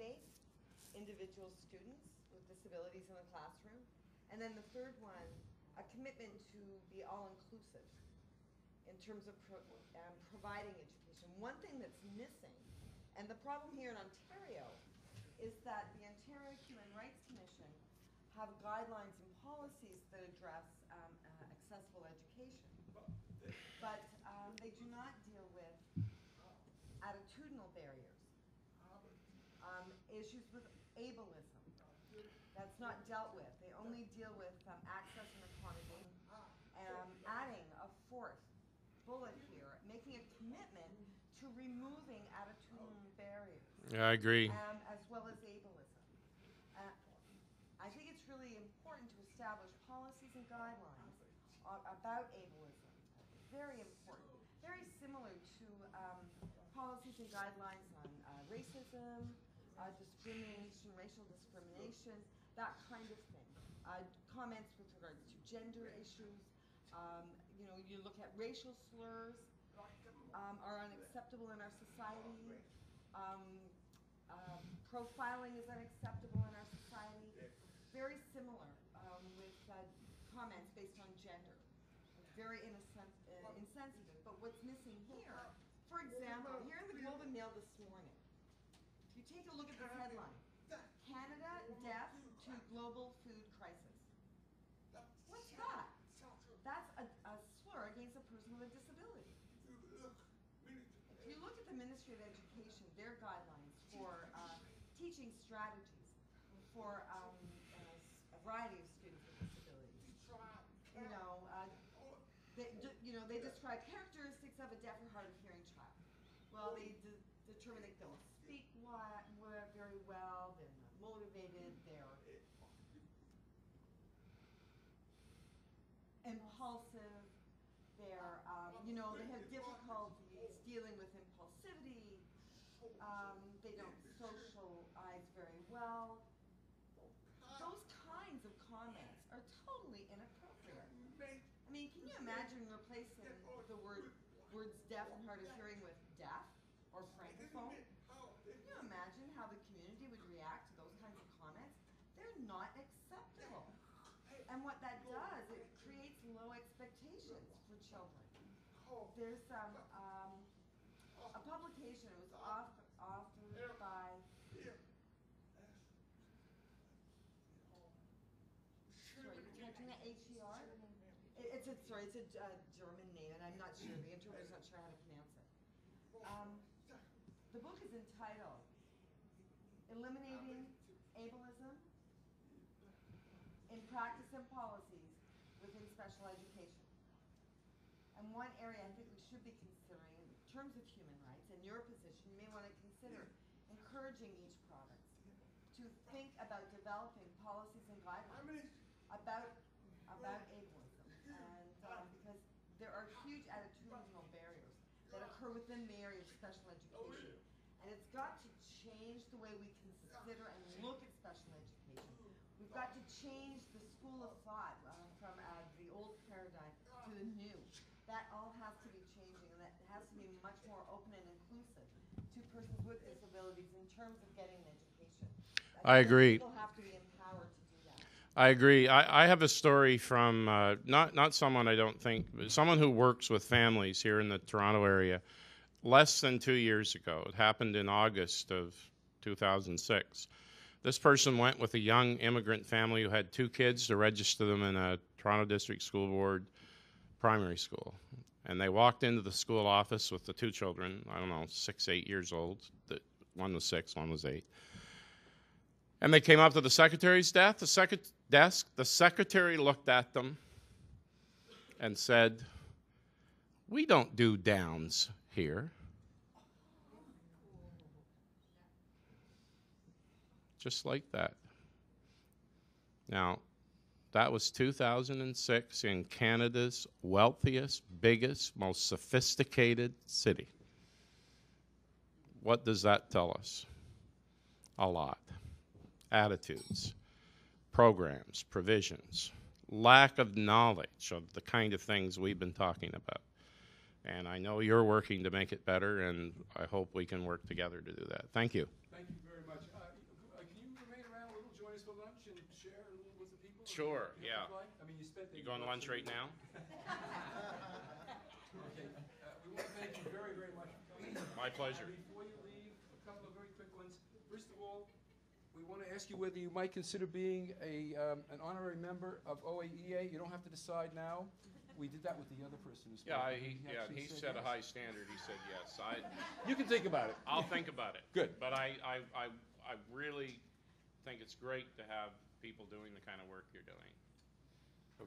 accommodate individual students with disabilities in the classroom. And then the third one, a commitment to be all-inclusive in terms of providing education. One thing that's missing, and the problem here in Ontario, is that the Ontario Human Rights Commission have guidelines and policies that address accessible education. But they do not deal with attitudinal barriers, issues with ableism. That's not dealt with. They only deal with access and accommodation. Adding a fourth bullet here, making a commitment to removing attitudinal barriers. Yeah, I agree. As well as ableism. I think it's really important to establish policies and guidelines about ableism. Very important. Very similar to policies and guidelines on racism, discrimination, racial discrimination, that kind of thing. Comments with regards to gender issues. You look at racial slurs are unacceptable in our society. Profiling is unacceptable in our society. Very similar with comments based on gender. Very insensitive. But what's missing here, for example, here in the Globe and Mail this morning, you take a look at this headline: Canada deaf to global food crisis. What's that? That's a slur against a person with a disability. If you look at the Ministry of Education, their guidelines for teaching strategies for a variety of students with disabilities, they describe characteristics of a deaf or hard of hearing child. Well, they determine they don't speak very well, they're not motivated, they're impulsive, they're, they have difficulties dealing with impulsivity, they don't socialize very well. Those kinds of comments are totally inappropriate. I mean, can you imagine replacing the words deaf and hard of hearing with deaf or francophone? Can you imagine how the community would react to those kinds of comments? They're not acceptable. And what that does, it creates low expectations for children. There's a publication, it was authored by catching that HER? It's a German name, and I'm not sure. The interpreter's not sure how to pronounce it. The book is entitled "Eliminating Ableism in Practice and Policies Within Special Education." And one area I think we should be considering in terms of human rights, and your position, you may want to consider encouraging each province to think about developing policies and guidelines about ableism, and because there are huge attitudinal barriers that occur within the area of special education, and it's got to change the way we consider and look at special education. We've got to change the school of thought from the old paradigm to the new. That all has to be changing, and that has to be much more open and inclusive to persons with disabilities in terms of getting an education. I agree. People have to be empowered to do that. I agree. I have a story from not someone I don't think, but someone who works with families here in the Toronto area. Less than 2 years ago, it happened in August of 2006. This person went with a young immigrant family who had 2 kids to register them in a Toronto District School Board primary school. And they walked into the school office with the 2 children, 6, 8 years old. One was 6, one was 8. And they came up to the secretary's desk. The secretary looked at them and said, "We don't do downs here." Just like that. Now, that was 2006 in Canada's wealthiest, biggest, most sophisticated city. What does that tell us? A lot. Attitudes, programs, provisions, lack of knowledge of the kind of things we've been talking about. And I know you're working to make it better, and I hope we can work together to do that. Thank you. Thank you very much. Sure, You have to yeah. fly? I mean, you spent. You going to lunch right now? Okay, we want to thank you very, very much for coming. My pleasure. Before you leave, a couple of very quick ones. First of all, we want to ask you whether you might consider being an honorary member of OAEA. You don't have to decide now. We did that with the other person who spoke. Yeah, actually he said set a yes. high standard. He said yes. You can think about it. I'll think about it. Good. But I really think it's great to have people doing the kind of work you're doing.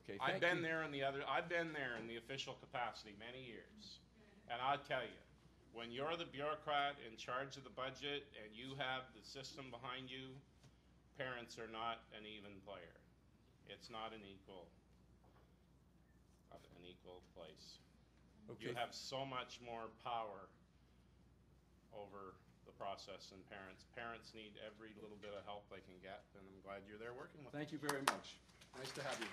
Okay, I've thank been you. there I've been there in the official capacity many years. And I'll tell you, when you're the bureaucrat in charge of the budget and you have the system behind you, parents are not an even player. It's not an equal place. Okay. You have so much more power over the process than parents. Parents need every little bit of help they can get, and I'm glad you're there working with them. Thank you very much. Nice to have you.